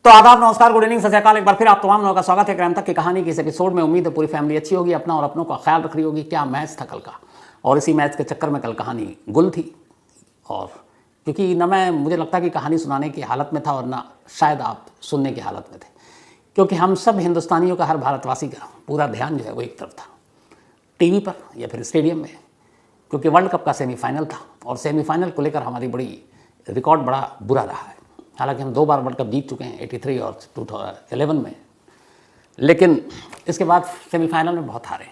तो आदाब, नमस्कार, गुड इवनिंग, सत श्री अकाल। एक बार फिर आप तमाम लोगों का स्वागत है क्राइम तक की कहानी के इस एपिसोड में। उम्मीद है पूरी फैमिली अच्छी होगी, अपना और अपनों का ख्याल रख रही होगी। क्या मैच था कल का, और इसी मैच के चक्कर में कल कहानी गुल थी। और क्योंकि न मैं मुझे लगता कि कहानी सुनाने की हालत में था और ना शायद आप सुनने की हालत में थे, क्योंकि हम सब हिंदुस्तानियों का, हर भारतवासी का पूरा ध्यान जो है वो एक तरफ था, टीवी पर या फिर स्टेडियम में, क्योंकि वर्ल्ड कप का सेमीफाइनल था। और सेमीफाइनल को लेकर हमारी बड़ी रिकॉर्ड बड़ा बुरा रहा है। हालांकि हम 2 बार वर्ल्ड कप जीत चुके हैं, 83 और 2011 में, लेकिन इसके बाद सेमीफाइनल में बहुत हारे।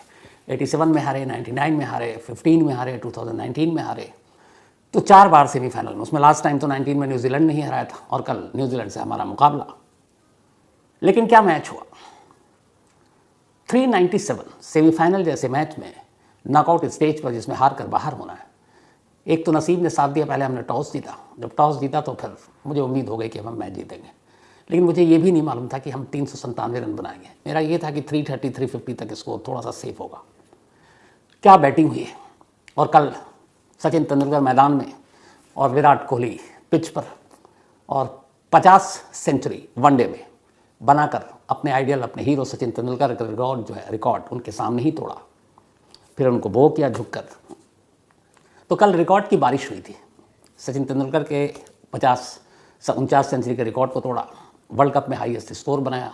87 में हारे, 99 में हारे, 15 में हारे, 2019 में हारे। तो 4 बार सेमीफाइनल में, उसमें लास्ट टाइम तो 19 में न्यूजीलैंड ने ही हराया था और कल न्यूजीलैंड से हमारा मुकाबला। लेकिन क्या मैच हुआ। 397 सेमीफाइनल जैसे मैच में, नॉकआउट स्टेज पर जिसमें हार कर बाहर होना है, एक तो नसीब ने साथ दिया। पहले हमने टॉस जीता, जब टॉस जीता तो फिर मुझे उम्मीद हो गई कि हम मैच जीतेंगे। लेकिन मुझे ये भी नहीं मालूम था कि हम 397 रन बनाएंगे। मेरा ये था कि 330 350 तक स्कोर थोड़ा सा सेफ होगा। क्या बैटिंग हुई है। और कल सचिन तेंदुलकर मैदान में और विराट कोहली पिच पर, और 50 सेंचुरी वनडे में बनाकर अपने आइडियल, अपने हीरो सचिन तेंदुलकर का रिकॉर्ड जो है, रिकॉर्ड उनके सामने ही तोड़ा। फिर उनको बो किया झुककर। तो कल रिकॉर्ड की बारिश हुई थी। सचिन तेंदुलकर के 49 सेंचुरी के रिकॉर्ड को तोड़ा, वर्ल्ड कप में हाईएस्ट स्कोर बनाया।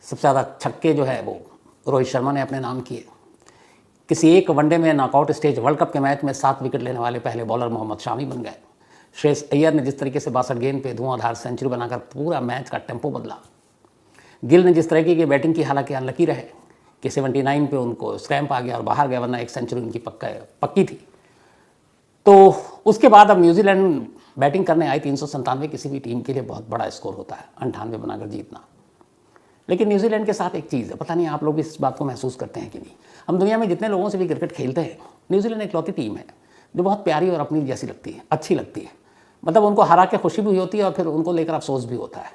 सबसे ज़्यादा छक्के जो है वो रोहित शर्मा ने अपने नाम किए। किसी एक वनडे में नॉकआउट स्टेज वर्ल्ड कप के मैच में 7 विकेट लेने वाले पहले बॉलर मोहम्मद शामी बन गए। श्रेयस अय्यर ने जिस तरीके से 62 गेंद पे धुआंधार सेंचुरी बनाकर पूरा मैच का टेम्पो बदला। गिल ने जिस तरीके की बैटिंग की, हालांकि अनलकी रहे कि 79 पे उनको स्क्रैम्प आ गया और बाहर गया, वरना एक सेंचुरी उनकी पक्की थी। तो उसके बाद अब न्यूजीलैंड बैटिंग करने आई। 397 किसी भी टीम के लिए बहुत बड़ा स्कोर होता है, 98 बनाकर जीतना। लेकिन न्यूजीलैंड के साथ एक चीज़ है, पता नहीं आप लोग इस बात को महसूस करते हैं कि नहीं। हम दुनिया में जितने लोगों से भी क्रिकेट खेलते हैं, न्यूजीलैंड इकलौती टीम है जो बहुत प्यारी और अपनी जैसी लगती है, अच्छी लगती है। मतलब उनको हरा के खुशी भी होती है और फिर उनको लेकर अफसोस भी होता है।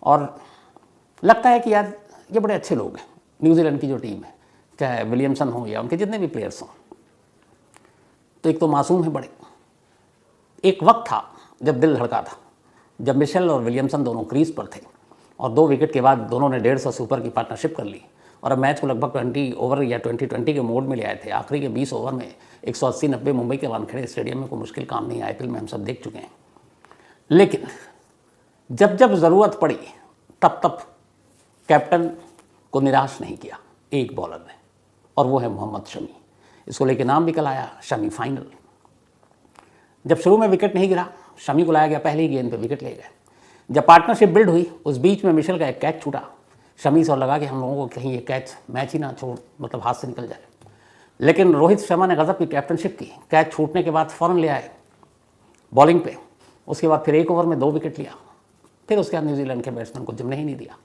और लगता है कि यार ये बड़े अच्छे लोग हैं। न्यूजीलैंड की जो टीम है, चाहे विलियमसन हो या उनके जितने भी प्लेयर्स हों, तो एक तो मासूम है बड़े। एक वक्त था जब दिल धड़का था, जब मिशेल और विलियमसन दोनों क्रीज पर थे और 2 विकेट के बाद दोनों ने 150 से ऊपर की पार्टनरशिप कर ली और अब मैच को लगभग 20 ओवर या 20-20 के मोड में ले आए थे। आखिरी के 20 ओवर में 180-90 मुंबई के वानखेड़े स्टेडियम में कोई मुश्किल काम नहीं। आईपीएल में हम सब देख चुके हैं। लेकिन जब जब ज़रूरत पड़ी तब तब कैप्टन को निराश नहीं किया एक बॉलर ने, और वो है मोहम्मद शमी। इसको लेके नाम भी कल आया, शमी फाइनल। जब शुरू में विकेट नहीं गिरा, शमी को लाया गया, पहली गेंद पे विकेट ले गए। जब पार्टनरशिप बिल्ड हुई, उस बीच में मिशेल का एक कैच छूटा शमी से और लगा कि हम लोगों को कहीं ये कैच मैच ही ना छोड़, मतलब हाथ से निकल जाए। लेकिन रोहित शर्मा ने गजब की कैप्टनशिप की। कैच छूटने के बाद फ़ौरन ले आए बॉलिंग पे। उसके बाद फिर 1 ओवर में 2 विकेट लिया। फिर उसके बाद न्यूजीलैंड के बैट्समैन को जमने ही नहीं दिया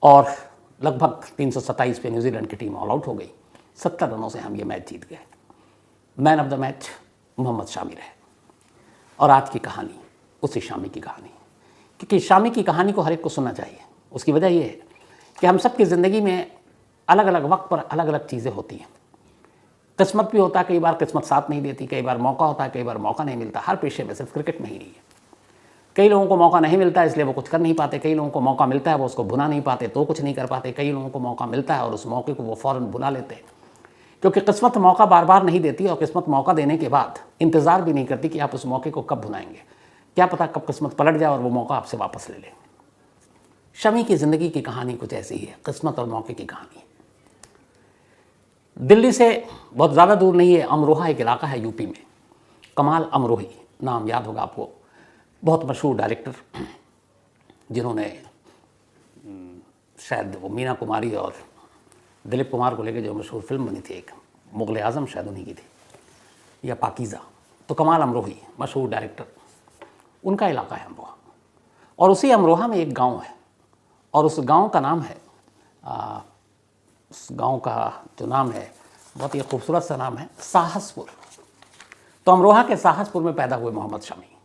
और लगभग 327 पे न्यूजीलैंड की टीम ऑल आउट हो गई। 70 रनों से हम ये मैच जीत गए। Man of the match Mohammed Shami रहे। और आज की कहानी उसी शामी की कहानी, क्योंकि शामी की कहानी को हर एक को सुनना चाहिए। उसकी वजह यह है कि हम सब की ज़िंदगी में अलग अलग वक्त पर अलग अलग चीज़ें होती हैं। किस्मत भी होता है, कई बार किस्मत साथ नहीं देती, कई बार मौका होता है, कई बार मौका नहीं मिलता। हर पेशे में, सिर्फ क्रिकेट में ही नहीं है। कई लोगों को मौका नहीं मिलता है इसलिए वो कुछ कर नहीं पाते। कई लोगों को मौका मिलता है वो उसको भुना नहीं पाते तो कुछ नहीं कर पाते। कई लोगों को मौका मिलता है और उस मौके को वो फ़ौरन भुला लेते हैं, क्योंकि किस्मत मौका बार बार नहीं देती और किस्मत मौका देने के बाद इंतज़ार भी नहीं करती कि आप उस मौके को कब भुनाएंगे। क्या पता कब किस्मत पलट जाए और वो मौका आपसे वापस ले ले। शमी की ज़िंदगी की कहानी कुछ ऐसी ही है, किस्मत और मौके की कहानी। दिल्ली से बहुत ज़्यादा दूर नहीं है, अमरोहा एक इलाका है यूपी में। कमाल अमरोही नाम याद होगा आपको, बहुत मशहूर डायरेक्टर, जिन्होंने शायद वो मीना कुमारी और दिलीप कुमार को लेकर जो मशहूर फिल्म बनी थी, एक मुग़ल आज़म शायद उन्हीं की थी, या पाकीज़ा। तो कमाल अमरोही मशहूर डायरेक्टर, उनका इलाका है अमरोहा। और उसी अमरोहा में एक गांव है और उस गांव का नाम है उस गांव का जो नाम है बहुत ही खूबसूरत सा नाम है, साहसपुर। तो अमरोहा के साहसपुर में पैदा हुए मोहम्मद शमी।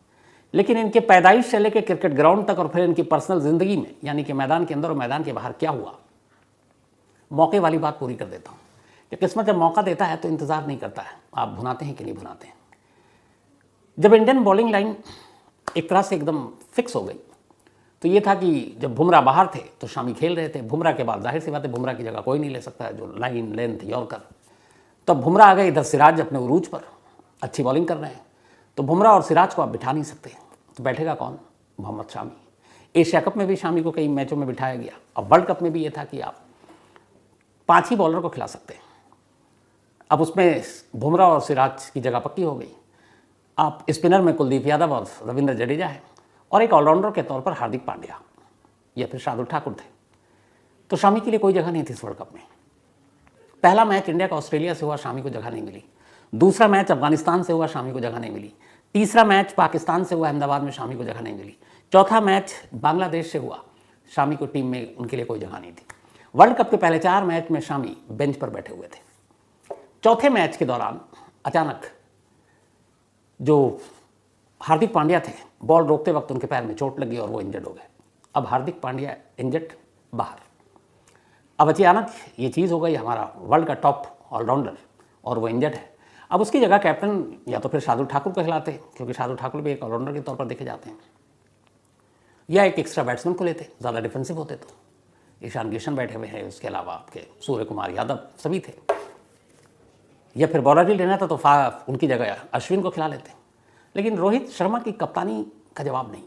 लेकिन इनके पैदाइश से लेकर क्रिकेट ग्राउंड तक और फिर इनकी पर्सनल ज़िंदगी में, यानी कि मैदान के अंदर और मैदान के बाहर क्या हुआ, मौके वाली बात पूरी कर देता हूँ कि किस्मत जब मौका देता है तो इंतज़ार नहीं करता है आप भुनाते हैं कि नहीं भुनाते हैं। जब इंडियन बॉलिंग लाइन एक तरह से एकदम फिक्स हो गई तो ये था कि जब बुमराह बाहर थे तो शामी खेल रहे थे। बुमराह के बाद जाहिर सी बात है बुमराह की जगह कोई नहीं ले सकता है, जो लाइन लेंथ यॉर्कर। तब बुमराह आ गए, इधर सिराज अपने उरूज पर अच्छी बॉलिंग कर रहे हैं, तो बुमराह और सिराज को आप बिठा नहीं सकते, तो बैठेगा कौन? मोहम्मद शामी। एशिया कप में भी शामी को कई मैचों में बिठाया गया, अब वर्ल्ड कप में भी ये था कि आप 5 ही बॉलर को खिला सकते हैं। अब उसमें बुमराह और सिराज की जगह पक्की हो गई। आप स्पिनर में कुलदीप यादव और रविंद्र जडेजा है, और एक ऑलराउंडर के तौर पर हार्दिक पांड्या या फिर शार्दुल ठाकुर थे। तो शामी के लिए कोई जगह नहीं थी इस वर्ल्ड कप में। पहला मैच इंडिया का ऑस्ट्रेलिया से हुआ, शामी को जगह नहीं मिली। दूसरा मैच अफगानिस्तान से हुआ, शामी को जगह नहीं मिली। तीसरा मैच पाकिस्तान से हुआ अहमदाबाद में, शामी को जगह नहीं मिली। चौथा मैच बांग्लादेश से हुआ, शामी को टीम में उनके लिए कोई जगह नहीं थी। वर्ल्ड कप के पहले 4 मैच में शामी बेंच पर बैठे हुए थे। चौथे मैच के दौरान अचानक जो हार्दिक पांड्या थे, बॉल रोकते वक्त उनके पैर में चोट लगी और वो इंजर्ड हो गए। अब हार्दिक पांड्या इंजर्ड, बाहर। अब अचानक ये चीज़ हो गई, हमारा वर्ल्ड का टॉप ऑलराउंडर और वो इंजर्ड है। अब उसकी जगह कैप्टन या तो फिर शार्दुल ठाकुर को खिलाते, क्योंकि शार्दुल ठाकुर भी एक ऑलराउंडर के तौर पर देखे जाते हैं, या एक एक्स्ट्रा बैट्समैन को लेते, ज़्यादा डिफेंसिव होते। तो ईशान किशन बैठे हुए हैं, उसके अलावा आपके सूर्य कुमार यादव सभी थे, या फिर बॉलर ही लेना था तो उनकी जगह अश्विन को खिला लेते। लेकिन रोहित शर्मा की कप्तानी का जवाब नहीं।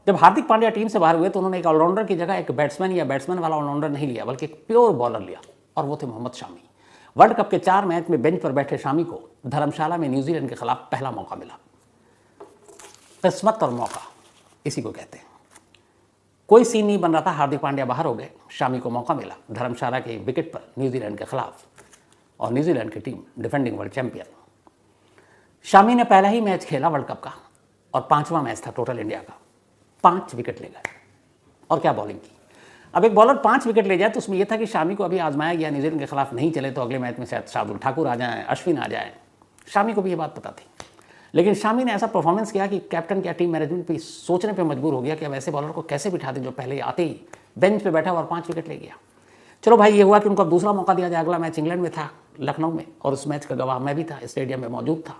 जब हार्दिक पांड्या टीम से बाहर हुए तो उन्होंने एक ऑलराउंडर की जगह एक बैट्समैन या बैट्समैन वाला ऑलराउंडर नहीं लिया, बल्कि एक प्योर बॉलर लिया, और वो थे मोहम्मद शामी। वर्ल्ड कप के 4 मैच में बेंच पर बैठे शामी को धर्मशाला में न्यूजीलैंड के खिलाफ पहला मौका मिला। किस्मत और मौका इसी को कहते हैं। कोई सीन नहीं बन रहा था, हार्दिक पांड्या बाहर हो गए, शामी को मौका मिला धर्मशाला के विकेट पर न्यूजीलैंड के खिलाफ, और न्यूजीलैंड की team defending world champion. Shami ने पहला ही मैच खेला वर्ल्ड कप का, और 5वां मैच था टोटल इंडिया का। 5 विकेट ले गए, और क्या बॉलिंग की। अब एक बॉलर 5 विकेट ले जाए तो उसमें यह था कि शामी को अभी आजमाया गया, न्यूजीलैंड के खिलाफ नहीं चले तो अगले मैच में शायद शार्दुल ठाकुर आ जाए, अश्विन आ जाए। शामी को भी ये बात पता थी, लेकिन शामी ने ऐसा परफॉर्मेंस किया कि कैप्टन क्या टीम मैनेजमेंट भी सोचने पर मजबूर हो गया कि अब ऐसे बॉलर को कैसे बिठा दें जो पहले आते ही बेंच पर बैठा और 5 विकेट ले गया। चलो भाई, ये हुआ कि उनको अब दूसरा मौका दिया जाए। अगला मैच इंग्लैंड में था, लखनऊ में, और उस मैच का गवाह मैं भी था, स्टेडियम में मौजूद था।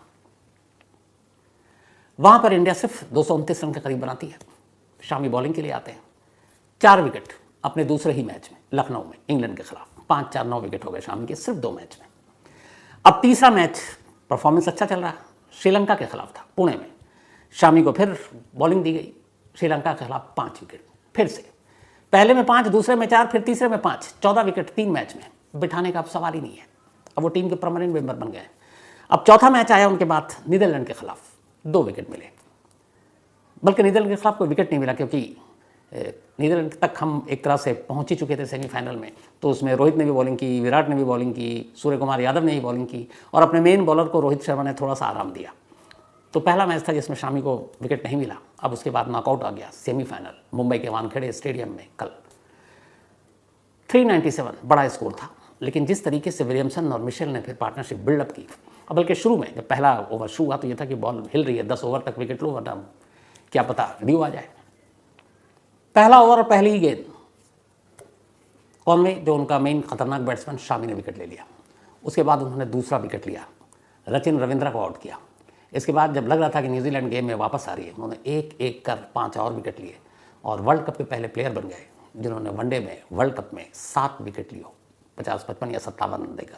वहां पर इंडिया सिर्फ 229 रन के करीब बनाती है। शामी बॉलिंग के लिए आते हैं, 4 विकेट अपने दूसरे ही मैच में लखनऊ में इंग्लैंड के खिलाफ। 5-4 9 विकेट हो गए शामी के सिर्फ 2 मैच में। अब तीसरा मैच परफॉर्मेंस अच्छा चल रहा, श्रीलंका के खिलाफ था पुणे में। शामी को फिर बॉलिंग दी गई, श्रीलंका के खिलाफ 5 विकेट। फिर से पहले में 5, दूसरे में 4, फिर तीसरे में 5, 14 विकेट 3 मैच में। बिठाने का अब सवाल ही नहीं है, अब वो टीम के परमानेंट मेंबर बन गए। अब चौथा मैच आया उनके बाद नीदरलैंड के खिलाफ, 2 विकेट मिले, बल्कि नीदरलैंड के खिलाफ कोई विकेट नहीं मिला, क्योंकि नीदरलैंड तक हम एक तरह से पहुंच ही चुके थे सेमीफाइनल में। तो उसमें रोहित ने भी बॉलिंग की, विराट ने भी बॉलिंग की, सूर्य कुमार यादव ने भी बॉलिंग की, और अपने मेन बॉलर को रोहित शर्मा ने थोड़ा सा आराम दिया। तो पहला मैच था जिसमें शामी को विकेट नहीं मिला। अब उसके बाद नॉकआउट आ गया सेमीफाइनल मुंबई के वानखेड़े स्टेडियम में कल। 397 बड़ा स्कोर था, लेकिन जिस तरीके से विलियमसन और मिशेल ने फिर पार्टनरशिप बिल्डअप की, अब बल्कि शुरू में जब पहला ओवर शुरू हुआ तो यह था कि बॉल हिल रही है, 10 ओवर तक विकेट लो, वरना क्या पता ड्यू आ जाए। पहला ओवर और पहली ही गेंद कॉनवे, जो उनका मेन खतरनाक बैट्समैन, शामी ने विकेट ले लिया। उसके बाद उन्होंने दूसरा विकेट लिया, रचिन रविंद्रा को आउट किया। इसके बाद जब लग रहा था कि न्यूजीलैंड गेम में वापस आ रही है, उन्होंने एक एक कर 5 और विकेट लिए, और वर्ल्ड कप के पहले प्लेयर बन गए जिन्होंने वनडे में वर्ल्ड कप में 7 विकेट लिए, 50, 55 या 57 रन देकर।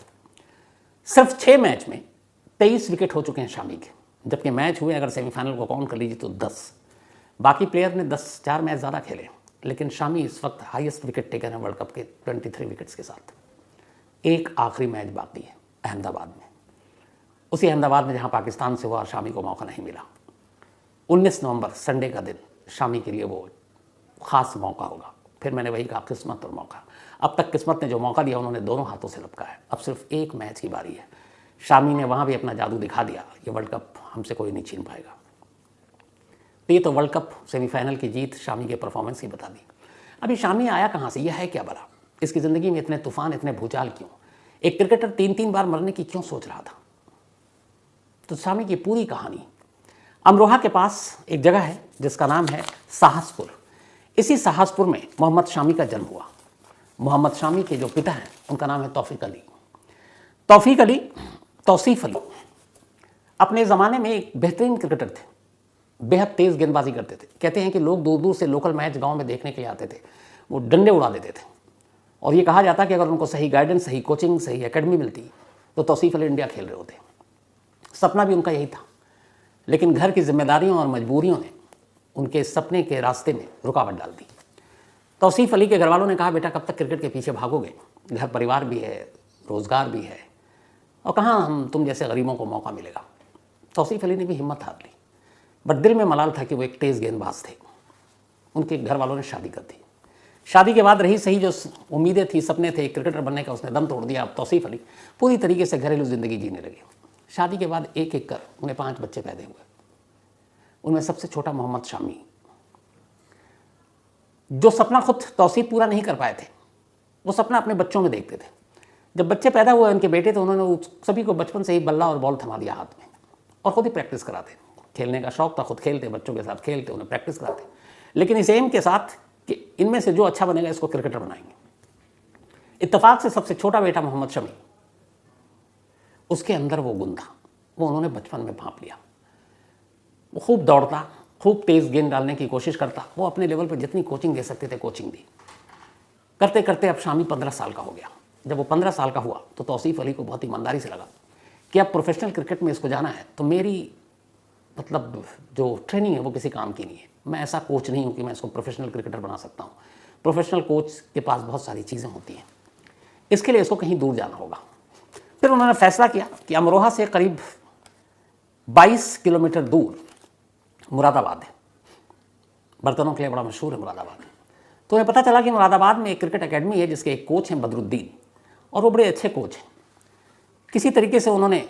सिर्फ 6 मैच में 23 विकेट हो चुके हैं शामी के, जबकि मैच हुए अगर सेमीफाइनल को काउंट कर लीजिए तो 10। बाकी प्लेयर ने 4 मैच ज़्यादा खेले, लेकिन शामी इस वक्त हाईएस्ट विकेट टेकर है वर्ल्ड कप के 23 विकेट्स के साथ। एक आखिरी मैच बाकी है अहमदाबाद में, उसी अहमदाबाद में जहां पाकिस्तान से हुआ, शामी को मौका नहीं मिला। 19 नवंबर संडे का दिन शामी के लिए वो खास मौका होगा। फिर मैंने वही कहा, किस्मत और मौका। अब तक किस्मत ने जो मौका दिया उन्होंने दोनों हाथों से लपका है। अब सिर्फ एक मैच की बारी है। शामी ने वहां भी अपना जादू दिखा दिया, ये वर्ल्ड कप हमसे कोई नहीं छीन पाएगा। तो ये तो वर्ल्ड कप सेमीफाइनल की जीत शामी के परफॉर्मेंस ही बता दी। अभी शामी आया कहाँ से, यह है क्या भला, इसकी ज़िंदगी में इतने तूफान, इतने भूचाल क्यों? एक क्रिकेटर 3-3 बार मरने की क्यों सोच रहा था? तो शामी की पूरी कहानी, अमरोहा के पास एक जगह है जिसका नाम है साहसपुर। इसी साहसपुर में मोहम्मद शामी का जन्म हुआ। मोहम्मद शामी के जो पिता हैं उनका नाम है तौफीक अली। तौसीफ अली अपने ज़माने में एक बेहतरीन क्रिकेटर थे। बेहद तेज़ गेंदबाजी करते थे। कहते हैं कि लोग दूर दूर से लोकल मैच गांव में देखने के लिए आते थे, वो डंडे उड़ा देते थे। और ये कहा जाता कि अगर उनको सही गाइडेंस, सही कोचिंग, सही एकेडमी मिलती तो तौसीफ अली इंडिया खेल रहे होते। सपना भी उनका यही था, लेकिन घर की जिम्मेदारियों और मजबूरियों ने उनके सपने के रास्ते में रुकावट डाल दी। तौसीफ अली के घर वालों ने कहा, बेटा कब तक क्रिकेट के पीछे भागोगे, घर परिवार भी है, रोज़गार भी है, और कहाँ हम तुम जैसे गरीबों को मौका मिलेगा। तौसीफ अली ने भी हिम्मत हार ली, बट दिल में मलाल था कि वो एक तेज़ गेंदबाज थे। उनके घर वालों ने शादी कर दी। शादी के बाद रही सही जो उम्मीदें थी, सपने थे क्रिकेटर बनने का, उसने दम तोड़ दिया। अब तौसीफ अली पूरी तरीके से घरेलू ज़िंदगी जीने लगे। शादी के बाद एक एक कर उन्हें 5 बच्चे पैदा हुए। उनमें सबसे छोटा मोहम्मद शामी, जो सपना खुद तौसीफ पूरा नहीं कर पाए थे, वो सपना अपने बच्चों में देखते थे। जब बच्चे पैदा हुए उनके बेटे, तो उन्होंने सभी को बचपन से ही बल्ला और बॉल थमा दिया हाथ में, और खुद ही प्रैक्टिस कराते। खेलने का शौक था, खुद खेलते, बच्चों के साथ खेलते, उन्हें प्रैक्टिस कराते, लेकिन इस एम के साथ कि इनमें से जो अच्छा बनेगा इसको क्रिकेटर बनाएंगे। इत्तेफाक से सबसे छोटा बेटा मोहम्मद शमी, उसके अंदर वो गुण था, वो उन्होंने बचपन में भांप लिया। वो खूब दौड़ता, खूब तेज़ गेंद डालने की कोशिश करता। वो अपने लेवल पर जितनी कोचिंग दे सकते थे कोचिंग दी। करते करते अब शामी 15 साल का हो गया। जब वो 15 साल का हुआ तो तौसीफ अली को बहुत ईमानदारी से लगा कि अब प्रोफेशनल क्रिकेट में इसको जाना है, तो मेरी मतलब जो ट्रेनिंग है वो किसी काम की नहीं है। मैं ऐसा कोच नहीं हूँ कि मैं इसको प्रोफेशनल क्रिकेटर बना सकता हूँ। प्रोफेशनल कोच के पास बहुत सारी चीज़ें होती हैं, इसके लिए इसको कहीं दूर जाना होगा। फिर उन्होंने फैसला किया कि अमरोहा से करीब 22 किलोमीटर दूर मुरादाबाद है, बर्तनों के लिए बड़ा मशहूर है मुरादाबाद। तो उन्हें पता चला कि मुरादाबाद में एक क्रिकेट एकेडमी है जिसके एक कोच हैं बदरुद्दीन, और वो बड़े अच्छे कोच हैं। किसी तरीके से उन्होंने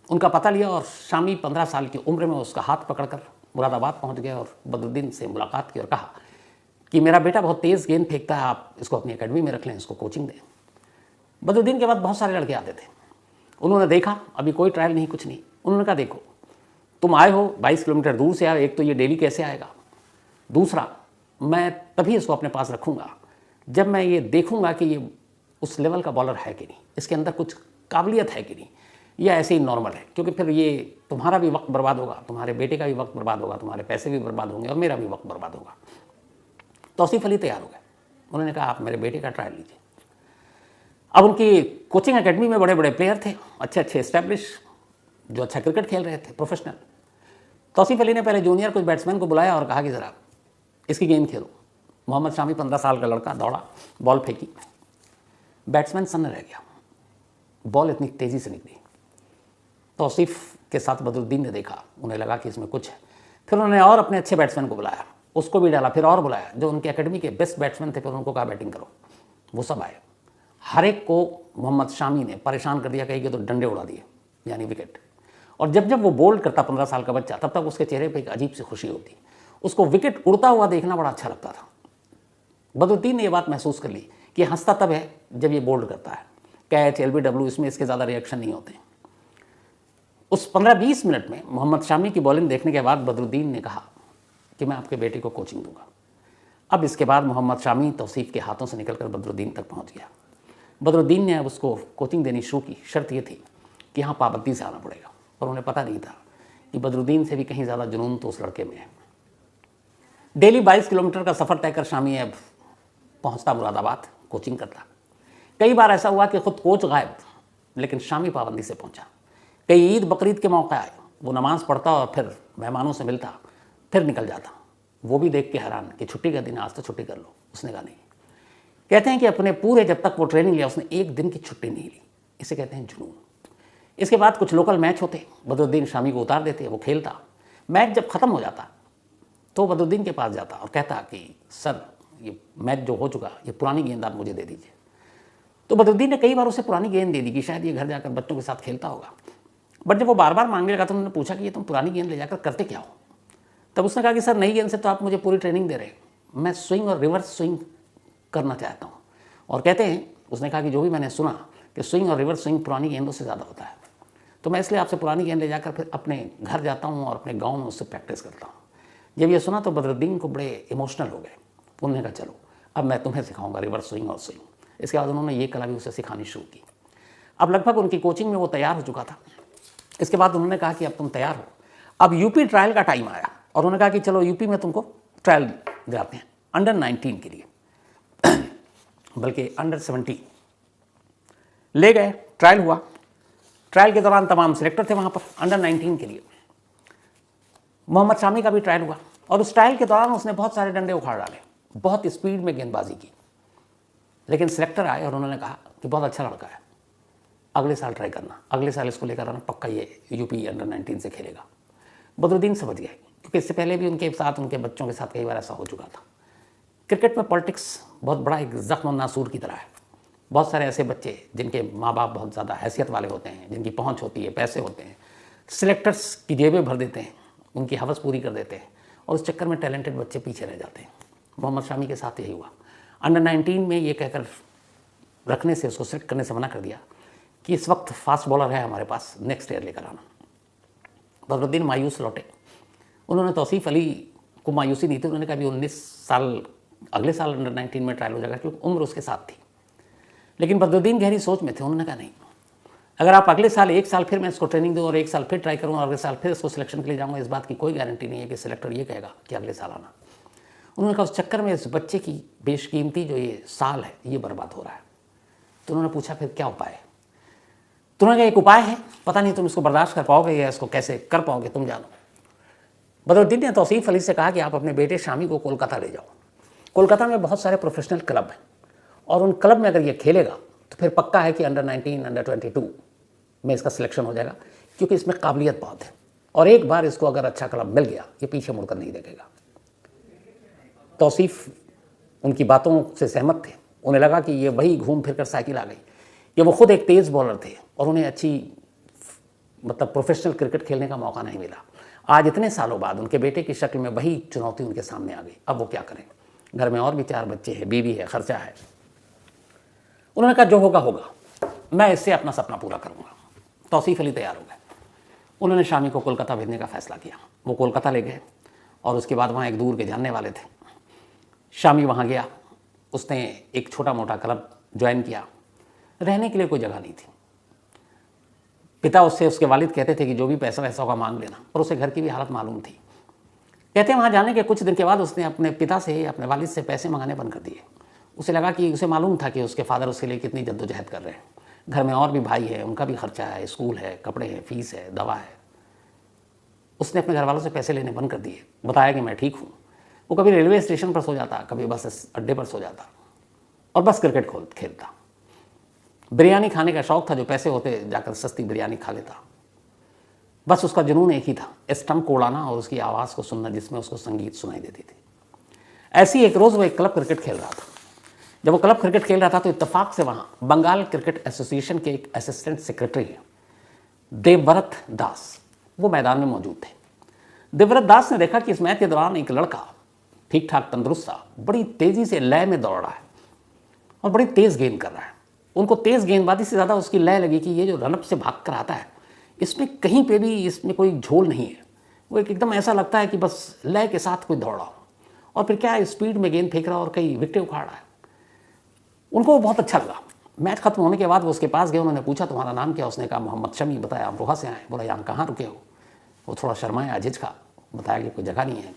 उनका पता लिया और शामी 15 साल की उम्र में उसका हाथ पकड़कर मुरादाबाद पहुंच गए और बदरुद्दीन से मुलाकात की और कहा कि मेरा बेटा बहुत तेज़ गेंद फेंकता है, आप इसको अपनी एकेडमी में रख लें, इसको कोचिंग दें। बदरुद्दीन के बाद बहुत सारे लड़के आते थे। उन्होंने देखा अभी कोई ट्रायल नहीं, कुछ नहीं। उन्होंने कहा देखो तुम आए हो 22 किलोमीटर दूर से आए, एक तो ये डेली कैसे आएगा, दूसरा मैं तभी इसको अपने पास रखूँगा जब मैं ये देखूँगा कि ये उस लेवल का बॉलर है कि नहीं, इसके अंदर कुछ काबिलियत है कि नहीं, या ऐसे ही नॉर्मल है। क्योंकि फिर ये तुम्हारा भी वक्त बर्बाद होगा, तुम्हारे बेटे का भी वक्त बर्बाद होगा, तुम्हारे पैसे भी बर्बाद होंगे और मेरा भी वक्त बर्बाद होगा। तौसीफ अली तैयार हो गए। उन्होंने कहा आप मेरे बेटे का ट्रायल लीजिए। अब उनकी कोचिंग एकेडमी में बड़े बड़े प्लेयर थे, अच्छे अच्छे एस्टैब्लिश, जो अच्छा क्रिकेट खेल रहे थे, प्रोफेशनल। तौसीफ अली ने पहले जूनियर कुछ बैट्समैन को बुलाया और कहा कि ज़रा इसकी गेंद खेलो। मोहम्मद शामी 15 साल का लड़का दौड़ा, बॉल फेंकी, बैट्समैन सन्न रह गया, बॉल इतनी तेज़ी से निकली। तौसीफ के साथ बदरुद्दीन ने देखा, उन्हें लगा कि इसमें कुछ है। फिर उन्होंने और अपने अच्छे बैट्समैन को बुलाया, उसको भी डाला, फिर और बुलाया जो उनके एकेडमी के बेस्ट बैट्समैन थे, फिर उनको कहा बैटिंग करो। वो सब आए। हर एक को मोहम्मद शामी ने परेशान कर दिया, कहीं के तो डंडे उड़ा दिए, यानी विकेट। और जब जब वो बोल्ड करता 15 साल का बच्चा, तब तक उसके चेहरे पर एक अजीब सी खुशी होती। उसको विकेट उड़ता हुआ देखना बड़ा अच्छा लगता था। बदरुद्दीन ने यह बात महसूस कर ली कि हंसता तब है जब ये बोल्ड करता है, कैच, LBW, इसमें इसके ज़्यादा रिएक्शन नहीं होते। उस 15-20 मिनट में मोहम्मद शामी की बॉलिंग देखने के बाद बदरुद्दीन ने कहा कि मैं आपके बेटे को कोचिंग दूंगा। अब इसके बाद मोहम्मद शामी तौसीफ के हाथों से निकलकर बदरुद्दीन तक पहुंच गया। बदरुद्दीन ने अब उसको कोचिंग देनी शुरू की। शर्त ये थी कि यहाँ पाबंदी से आना पड़ेगा, और उन्हें पता नहीं था कि बदरुद्दीन से भी कहीं ज़्यादा जुनून तो उस लड़के में है। डेली 22 किलोमीटर का सफ़र तय कर शामी अब पहुँचता मुरादाबाद, कोचिंग करता। कई बार ऐसा हुआ कि खुद कोच गायब, लेकिन शामी पाबंदी से पहुँचा। कई ईद बकरीद के मौके आए, वो नमाज़ पढ़ता और फिर मेहमानों से मिलता, फिर निकल जाता। वो भी देख के हैरान कि छुट्टी का दिन, आज तो छुट्टी कर लो। उसने कहा नहीं। कहते हैं कि अपने पूरे जब तक वो ट्रेनिंग लिया उसने एक दिन की छुट्टी नहीं ली। इसे कहते हैं जुनून। इसके बाद कुछ लोकल मैच होते, बदरुद्दीन शामी को उतार देते, वो खेलता। मैच जब ख़त्म हो जाता तो बदरुद्दीन के पास जाता और कहता कि सर ये मैच जो हो चुका, ये पुरानी गेंद आप मुझे दे दीजिए। तो बदरुद्दीन ने कई बार उसे पुरानी गेंद दे दी कि शायद ये घर जाकर बच्चों के साथ खेलता होगा। बट जब वो बार बार मांगने लगा तो उन्होंने पूछा कि ये तुम पुरानी गेंद ले जाकर करते क्या हो। तब उसने कहा कि सर नई गेंद से तो आप मुझे पूरी ट्रेनिंग दे रहे हैं, मैं स्विंग और रिवर्स स्विंग करना चाहता हूँ। और कहते हैं, उसने कहा कि जो भी मैंने सुना कि स्विंग और रिवर्स स्विंग पुरानी गेंदों से ज़्यादा होता है, तो मैं इसलिए आपसे पुरानी गेंद ले जाकर फिर अपने घर जाता हूँ और अपने गाँव में उससे प्रैक्टिस करता हूँ। जब ये सुना तो बदरुद्दीन को बड़े इमोशनल हो गए। उन्होंने कहा चलो अब मैं तुम्हें सिखाऊंगा रिवर्स स्विंग और स्विंग। इसके बाद उन्होंने ये कला भी उसे सिखानी शुरू की। अब लगभग उनकी कोचिंग में वो तैयार हो चुका था। इसके बाद उन्होंने कहा कि अब तुम तैयार हो, अब यूपी ट्रायल का टाइम आया और उन्होंने कहा कि चलो यूपी में तुमको ट्रायल दिलाते हैं अंडर 19 के लिए बल्कि अंडर 17 ले गए। ट्रायल हुआ। ट्रायल के दौरान तमाम सिलेक्टर थे वहाँ पर अंडर 19 के लिए। मोहम्मद शामी का भी ट्रायल हुआ और उस ट्रायल के दौरान उसने बहुत सारे डंडे उखाड़ डाले, बहुत स्पीड में गेंदबाजी की। लेकिन सिलेक्टर आए और उन्होंने कहा कि बहुत अच्छा लड़का है, अगले साल ट्राई करना, अगले साल इसको लेकर आना, पक्का ये यूपी अंडर 19 से खेलेगा। बदरुद्दीन समझ गए क्योंकि इससे पहले भी उनके साथ, उनके बच्चों के साथ कई बार ऐसा हो चुका था। क्रिकेट में पॉलिटिक्स बहुत बड़ा एक जख्म नासूर की तरह है। बहुत सारे ऐसे बच्चे जिनके माँ बाप बहुत ज़्यादा हैसियत वाले होते हैं, जिनकी पहुँच होती है, पैसे होते हैं, सिलेक्टर्स की जेबें भर देते हैं, उनकी हवस पूरी कर देते हैं और उस चक्कर में टैलेंटेड बच्चे पीछे रह जाते हैं। मोहम्मद शामी के साथ यही हुआ। अंडर 19 में ये कहकर रखने से, उसको सिलेक्ट करने से मना कर दिया कि इस वक्त फास्ट बॉलर है हमारे पास, नेक्स्ट ईयर लेकर आना। बदरुद्दीन मायूस लौटे। उन्होंने तौसीफ़ अली को मायूसी नहीं थी, उन्होंने कहा भी 19 साल अगले साल अंडर 19 में ट्रायल हो जाएगा, क्योंकि उम्र उसके साथ थी। लेकिन बदरुद्दीन गहरी सोच में थे। उन्होंने कहा नहीं, अगर आप अगले साल 1 साल फिर मैं इसको ट्रेनिंग दूँ और 1 साल फिर ट्राई करूँ और अगले साल फिर इसको सिलेक्शन के लिए जाऊँगा, इस बात की कोई गारंटी नहीं है कि सिलेक्टर ये कहेगा कि अगले साल आना। उन्होंने कहा उस चक्कर में इस बच्चे की बेशकीमती जो ये साल है ये बर्बाद हो रहा है। तो उन्होंने पूछा फिर क्या उपाय है? तो उन्होंने कहा एक उपाय है, पता नहीं तुम इसको बर्दाश्त कर पाओगे या इसको कैसे कर पाओगे, तुम जानो। बदरुद्दीन ने तौसीफ़ अली से कहा कि आप अपने बेटे शामी को कोलकाता ले जाओ। कोलकाता में बहुत सारे प्रोफेशनल क्लब हैं और उन क्लब में अगर ये खेलेगा तो फिर पक्का है कि अंडर 19, अंडर 22 में इसका सिलेक्शन हो जाएगा, क्योंकि इसमें काबिलियत बहुत है और एक बार इसको अगर अच्छा क्लब मिल गया ये पीछे मुड़कर नहीं देखेगा। तौसीफ़ उनकी बातों से सहमत थे। उन्हें लगा कि ये वही घूम फिर कर साइकिल आ गई। ये वो खुद एक तेज़ बॉलर थे और उन्हें अच्छी प्रोफेशनल क्रिकेट खेलने का मौका नहीं मिला। आज इतने सालों बाद उनके बेटे की शक्ल में वही चुनौती उनके सामने आ गई। अब वो क्या करें? घर में और भी 4 बच्चे हैं, बीवी है, खर्चा है। उन्होंने कहा जो होगा होगा, मैं इससे अपना सपना पूरा करूँगा। तौसीफ़ अली तैयार हो गए। उन्होंने शामी को कोलकाता भेजने का फ़ैसला किया। वो कोलकाता ले गए और उसके बाद वहाँ एक दूर के जानने वाले थे। शामी वहाँ गया, उसने एक छोटा मोटा क्लब ज्वाइन किया। रहने के लिए कोई जगह नहीं थी। पिता उससे, उसके वालिद कहते थे कि जो भी पैसा वैसा होगा मांग लेना, पर उसे घर की भी हालत मालूम थी। कहते हैं वहाँ जाने के कुछ दिन के बाद उसने अपने पिता से, अपने वालिद से पैसे मंगाने बंद कर दिए। उसे लगा कि उसे मालूम था कि उसके फादर उसके लिए कितनी जद्दोजहद कर रहे हैं। घर में और भी भाई है, उनका भी खर्चा है, स्कूल है, कपड़े हैं, फीस है, दवा है। उसने अपने घर वालों से पैसे लेने बंद कर दिए। बताया कि मैं ठीक हूँ। वो कभी रेलवे स्टेशन पर सो जाता, कभी बस अड्डे पर सो जाता और बस क्रिकेट खेलता। बिरयानी खाने का शौक़ था, जो पैसे होते जाकर सस्ती बिरयानी खा लेता। बस उसका जुनून एक ही था, स्टंप को उड़ाना और उसकी आवाज़ को सुनना जिसमें उसको संगीत सुनाई देती थी। ऐसी एक रोज़ वो एक क्लब क्रिकेट खेल रहा था। जब वो क्लब क्रिकेट खेल रहा था तो इत्तेफाक से वहाँ बंगाल क्रिकेट एसोसिएशन के एक असिस्टेंट सेक्रेटरी हैं, देवव्रत दास, वो मैदान में मौजूद थे। देवव्रत दास ने देखा कि इस मैच के दौरान एक लड़का ठीक ठाक तंदुरुस्त सा बड़ी तेज़ी से लय में दौड़ रहा है और बड़ी तेज़ गेंद कर रहा है। उनको तेज़ गेंदबाजी से ज़्यादा उसकी लय लगी कि ये जो रनअप से भाग कर आता है, इसमें कहीं पे भी इसमें कोई झोल नहीं है। वो एकदम ऐसा लगता है कि बस लय के साथ कोई दौड़ा हो और फिर क्या स्पीड में गेंद फेंक रहा और कई विकेटें उखाड़ रहा है। उनको वो बहुत अच्छा लगा। मैच खत्म होने के बाद वो उसके पास गए। उन्होंने पूछा तुम्हारा नाम क्या? उसने कहा मोहम्मद शमी। बताया आप रोहा से आए? बोला यहाँ कहाँ रुके हो? वो थोड़ा शर्माया, झिझका, बताया कि कोई जगह नहीं है।